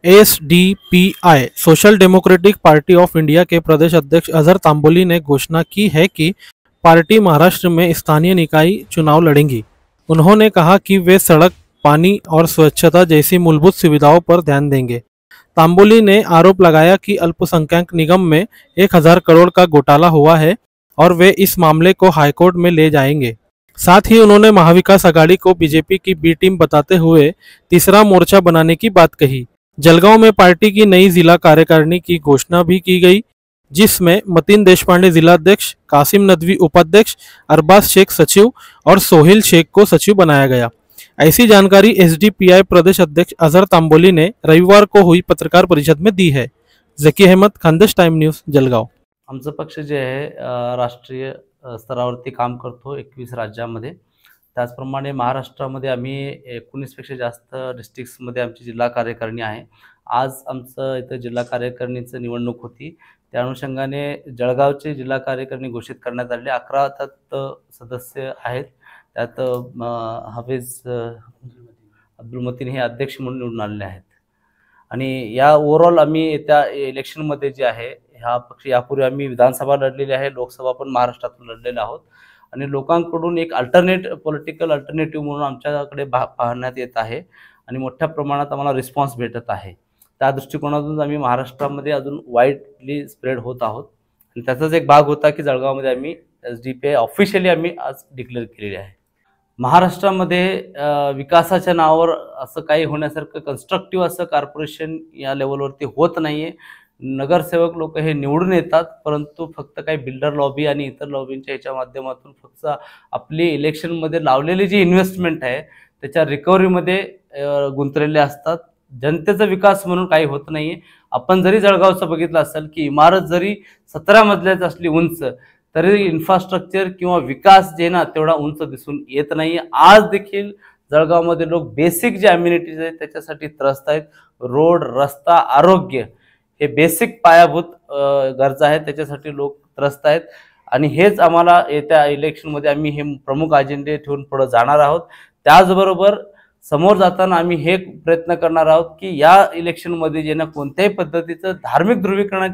SDPI social democratic party of India के प्रदेश अध्यक्ष अजहर तांबोली ने घोषणा की है कि पार्टी महाराष्ट्र में स्थानीय निकाय चुनाव लड़ेगी। उन्होंने कहा कि वे सड़क, पानी और स्वच्छता जैसी मूलभूत सुविधाओं पर ध्यान देंगे। तांबोली ने आरोप लगाया कि अल्पसंख्यक निगम में 1000 करोड़ का घोटाला हुआ है और वे इस मामले को हाईकोर्ट में ले जाएंगे। साथ ही उन्होंने महाविकास आघाड़ी को बीजेपी की बी टीम बताते हुए तीसरा मोर्चा बनाने की बात कही। जलगांव में पार्टी की नई जिला कार्यकारिणी की घोषणा भी की गई, जिसमें मतीन देशपांडे जिलाध्यक्ष, कासिम नदवी उपाध्यक्ष, अरबाज शेख सचिव और सोहेल शेख को सचिव बनाया गया। ऐसी जानकारी एसडीपीआई प्रदेश अध्यक्ष अजहर तांबोली ने रविवार को हुई पत्रकार परिषद में दी है। झकी अहमद, खानदेश टाइम न्यूज, जलगाव। आमचं पक्ष जे आहे राष्ट्रीय स्तरावरती काम करतो 21 राज्यांमध्ये। त्याचप्रमाणे महाराष्ट्रामध्ये आम्ही 19पेक्षा जास्त डिस्ट्रिक्ट्समध्ये आमची जिल्हा कार्यकारिणी आहे। आज आमचं इथं जिल्हा कार्यकारिणीचं निवडणूक होती, त्या अनुषंगाने जळगावचे जिल्हा कार्यकारिणी घोषित करण्यात आले। 11 त्यात सदस्य आहेत। त्यात हाफिज अब्दुल मतीन हे अध्यक्ष म्हणून निवडून आलेले आहेत। आणि या ओव्हरऑल आम्ही त्या इलेक्शनमध्ये जे आहे हा पक्ष यापूर्वी आम्ही विधानसभा लढलेली आहे, लोकसभा पण महाराष्ट्रातून लढलेले आहोत आणि लोकांकडून एक पॉलिटिकल अल्टरनेटिव्ह म्हणून आमच्याकडे पाहण्यात येत आहे आणि मोठ्या प्रमाणात आम्हाला रिस्पॉन्स भेटत आहे। त्या दृष्टिकोनातून आम्ही महाराष्ट्रामध्ये अजून वाईडली स्प्रेड होत आहोत आणि त्याचाच एक भाग होता की जळगावमध्ये आम्ही एसडीपीआई ऑफिशियली आम्ही आज डिक्लेअर केलेली आहे। महाराष्ट्रामध्ये विकासाच्या नावावर असं काही होण्यासारखं कन्स्ट्रक्टिव्ह असं कॉर्पोरेशन या लेवलवरती होत नाहीये। नगरसेवक लोक हे निवडून येतात, परंतु फक्त काही बिल्डर लॉबी आणि इतर लॉबींच्या ह्याच्या माध्यमातून फक्त आपली इलेक्शनमध्ये लावलेली जी इन्व्हेस्टमेंट आहे त्याच्या रिकव्हरीमध्ये गुंतलेले असतात। जनतेचा विकास म्हणून काही होत नाहीये। आपण जरी जळगावचं बघितलं असेल की इमारत जरी 17 मजल्याची असली उंच, तरी इन्फ्रास्ट्रक्चर किंवा विकास जे ना तेवढा उंच दिसून येत नाही। आज देखील जळगावमध्ये लोक बेसिक जे अम्युनिटीज आहेत त्याच्यासाठी त्रस्त आहेत। रोड, रस्ता, आरोग्य हे बेसिक पायाभूत गरजा आहेत, त्याच्यासाठी लोक त्रस्त आहेत आणि हेच आम्हाला येत्या इलेक्शनमध्ये आम्ही हे प्रमुख अजेंडे ठेवून पुढे जाणार आहोत। त्याचबरोबर समोर जाताना आम्ही हे प्रयत्न करणार आहोत की या इलेक्शनमध्ये जे ना कोणत्याही पद्धतीचं धार्मिक ध्रुवीकरण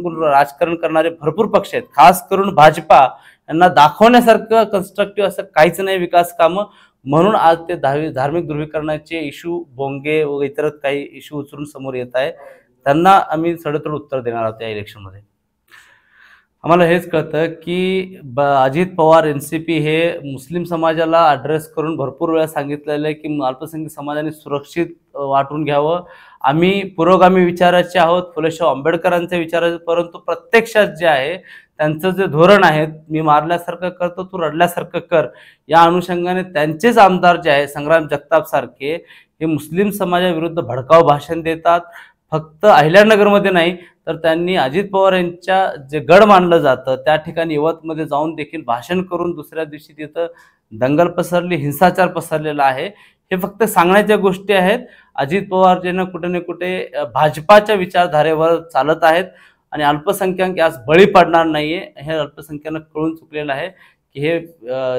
करून राजकारण करणारे भरपूर पक्ष आहेत। खास करून भाजपा यांना दाखवण्यासारखं कन्स्ट्रक्टिव्ह असं काहीच नाही विकास कामं, म्हणून आज ते धार्मिक ध्रुवीकरणाचे इश्यू, बोंगे व इतर काही इश्यू उचलून समोर येत आहे। त्यांना आम्ही सडेतोड उत्तर देणार आहोत या इलेक्शनमध्ये। आम्हाला हेच कळतं की अजित पवार एनसीपी हे मुस्लिम समाजाला ॲड्रेस करून भरपूर वेळा सांगितलेलं आहे की अल्पसंख्याक समाजाने सुरक्षित वाटून घ्यावं। आम्ही पुरोगामी विचाराचे आहोत, फुलेशाह आंबेडकरांचे विचाराचे, परंतु प्रत्यक्षात जे आहे त्यांचं जे धोरण आहे, मी मारल्यासारखं करतो तू रडल्यासारखं कर, या अनुषंगाने त्यांचेच आमदार जे आहे संग्राम जगताप सारखे हे मुस्लिम समाजाविरुद्ध भडकाऊ भाषण देतात। फक्त अहिल्यानगरमध्ये नाही तर त्यांनी अजित पवार यांच्या जे गड मानलं जातं त्या ठिकाणी यवतमध्ये जाऊन देखील भाषण करून दुसऱ्या दिवशी तिथं दंगल पसरली, हिंसाचार पसरलेला आहे। हे फक्त सांगण्याच्या गोष्टी आहेत। अजित पवार जे ना कुठे भाजपाच्या विचारधारेवर चालत आहेत आणि अल्पसंख्याक यास बळी पडणार नाहीये, हे अल्पसंख्याकांना कळून चुकलेलं आहे की हे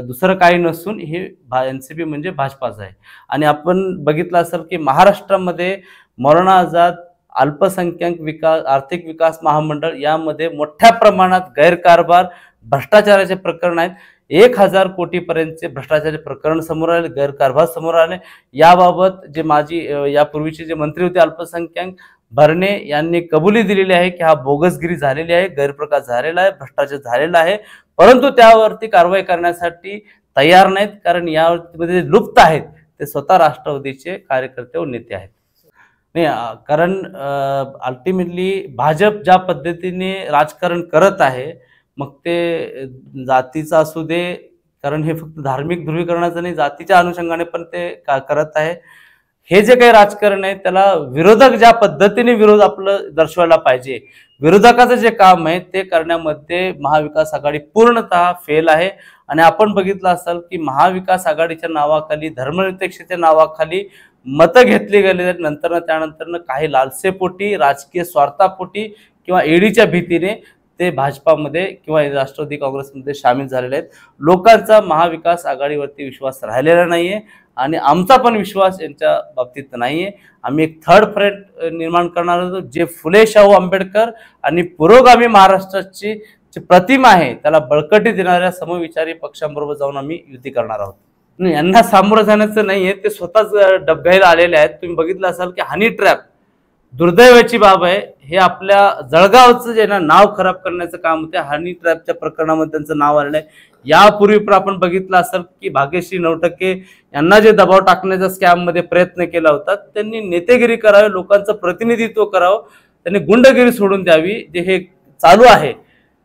दुसरं काही नसून हे एनसीपी म्हणजे भाजपाचं आहे। आणि आपण बघितलं असेल की महाराष्ट्रामध्ये मौलाना आझाद अल्पसंख्याक आर्थिक विकास महामंडळ यामध्ये मोठ्या प्रमाणात गैरकारभार, भ्रष्टाचाराचे प्रकरण आहेत। 1000 कोटीपर्यंतचे भ्रष्टाचाराचे प्रकरण समोर आले, गैरकारभार समोर आले। याबाबत जे माजी यापूर्वीचे जे मंत्री होते अल्पसंख्याक भरणे यांनी कबुली दिलेली आहे की हा बोगसगिरी झालेली आहे, गैरप्रकार झालेला आहे, भ्रष्टाचार झालेला आहे, परंतु त्यावरती कारवाई करण्यासाठी तयार नाहीत, कारण यामध्ये लुप्त आहेत ते स्वतः राष्ट्रवादीचे कार्यकर्ते व नेते आहेत। नाही, कारण अल्टिमेटली भाजप ज्या पद्धतीने राजकारण करत आहे, मग ते जातीचं असू दे, कारण हे फक्त धार्मिक ध्रुवीकरणाचं नाही, जातीच्या अनुषंगाने पण ते करत आहे। हे जे काही राजकारण आहे त्याला विरोधक ज्या पद्धतीने विरोध आपलं दर्शवायला पाहिजे, विरोधकाचं जे काम आहे ते करण्यामध्ये महाविकास आघाडी पूर्णतः फेल आहे। आणि आपण बघितलं असाल की महाविकास आघाडीच्या नावाखाली, धर्मनिरपेक्षतेच्या नावाखाली मतं घेतली गेले, त्यानंतर काही लालसेपोटी, राजकीय स्वार्थापोटी किंवा ईडीच्या भीतीने ते भाजपामध्ये किंवा राष्ट्रवादी काँग्रेसमध्ये सामील झालेले आहेत। लोकांचा महाविकास आघाडीवरती विश्वास राहिलेला नाहीये आणि आमचा पण विश्वास यांच्या बाबतीत नाहीये. आम्ही एक थर्ड फ्रंट निर्माण करणार आहोत, जे फुले शाहू आंबेडकर आणि पुरोगामी महाराष्ट्राची जी प्रतिमा आहे त्याला बळकटी देणाऱ्या समविचारी पक्षांबरोबर जाऊन आम्ही युती करणार आहोत. नाही, यांना सामोरं जाण्याचं नाहीये, ते स्वतःच डबघाईला आलेले आहेत. तुम्ही बघितलं असाल की हनी ट्रॅप दुर्दैवाची बाब आहे. हे आपल्या जळगावचं जे ना नाव खराब करण्याचं काम होते, हनी ट्रॅपच्या प्रकरणामध्ये त्यांचं नाव आलेलं आहे. यापूर्वी पण आपण बघितलं असेल की भाग्यश्री नवटक्के यांना जे दबाव टाकण्याचा स्कॅम मध्ये प्रयत्न केला होता, त्यांनी नेतेगिरी करावी, लोकांचं प्रतिनिधित्व करावं, त्यांनी गुंडगिरी सोडून द्यावी. जे हे चालू आहे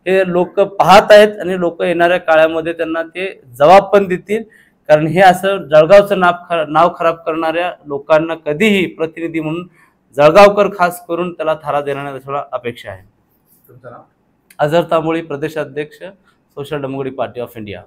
हे लोक पाहत आहेत आणि लोक येणाऱ्या काळामध्ये त्यांना ते जबाब पण देतील. कारण हे असं जळगावचं नाव खराब करणाऱ्या लोकांना कधीही प्रतिनिधी म्हणून जळगावकर खास करून त्याला थारा देण्याची अपेक्षा आहे. तुमचं नाव? अझर तांबोळी, प्रदेशाध्यक्ष, social democratic party of India.